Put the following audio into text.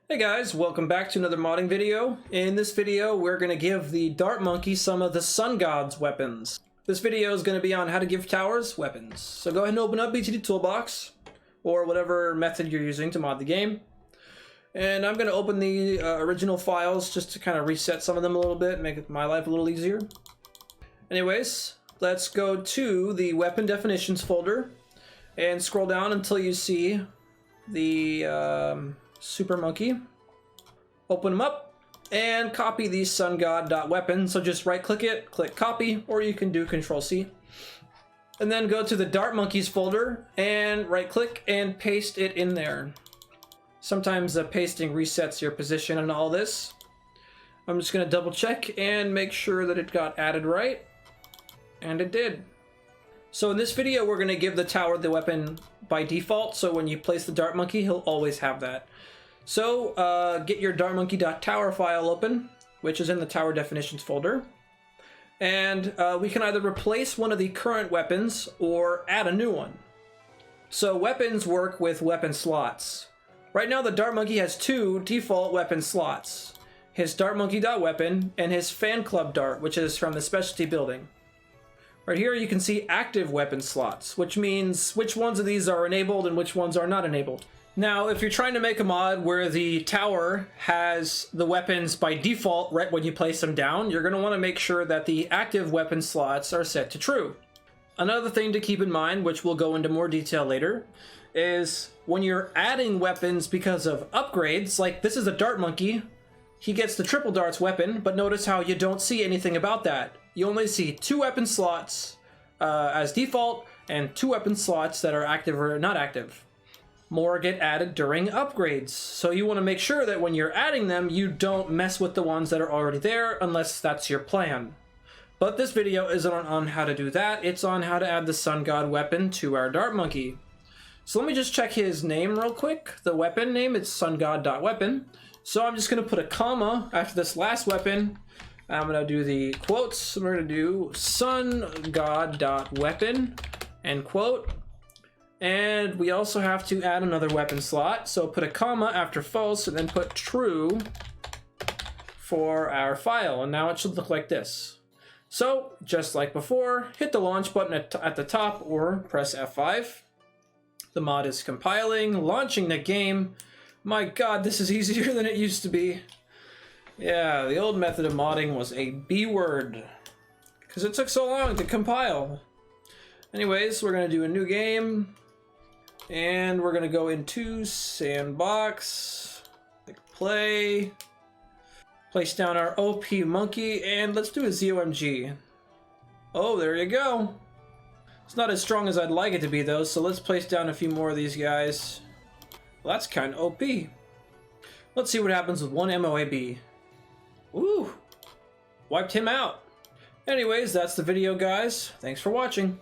Hey guys, welcome back to another modding video. In this video, we're going to give the Dart Monkey some of the Sun God's weapons. This video is going to be on how to give towers weapons. So go ahead and open up BTD Toolbox, or whatever method you're using to mod the game. And I'm going to open the original files just to kind of reset some of them a little bit, make my life a little easier. Anyways, let's go to the weapon definitions folder and scroll down until you see the Super Monkey. Open them up and copy the sungod.weapon. So just right click it, click copy, or you can do Control-C. And then go to the Dart Monkeys folder and right click and paste it in there. Sometimes pasting resets your position and all this. I'm just going to double check and make sure that it got added right. And it did. So in this video, we're going to give the tower the weapon by default. So when you place the Dart Monkey, he'll always have that. So get your dartmonkey.tower file open, which is in the tower definitions folder. And we can either replace one of the current weapons or add a new one. So weapons work with weapon slots. Right now the Dart Monkey has two default weapon slots. His dartmonkey.weapon and his fan club dart, which is from the specialty building. Right here you can see active weapon slots, which means which ones of these are enabled and which ones are not enabled. Now, if you're trying to make a mod where the tower has the weapons by default right when you place them down, you're going to want to make sure that the active weapon slots are set to true. Another thing to keep in mind, which we'll go into more detail later, is when you're adding weapons because of upgrades, like this is a Dart Monkey, he gets the triple darts weapon, but notice how you don't see anything about that. You only see two weapon slots as default and two weapon slots that are active or not active. More get added during upgrades, so you want to make sure that when you're adding them, you don't mess with the ones that are already there unless that's your plan. But this video isn't on how to do that, it's on how to add the Sun God weapon to our Dart Monkey. So let me just check his name real quick. The weapon name is sungod.weapon. So I'm just going to put a comma after this last weapon. I'm going to do the quotes. We're going to do sungod.weapon, end quote. And we also have to add another weapon slot. So put a comma after false and then put true for our file. And now it should look like this. So just like before, hit the launch button at the top or press F5. The mod is compiling, launching the game. My God, this is easier than it used to be. Yeah, the old method of modding was a B word because it took so long to compile. Anyways, we're going to do a new game. And we're going to go into sandbox, click play, place down our OP monkey, and let's do a ZOMG. Oh, there you go. It's not as strong as I'd like it to be though, so let's place down a few more of these guys. Well, that's kind of OP. Let's see what happens with one MOAB. Ooh, wiped him out. Anyways, that's the video, guys. Thanks for watching.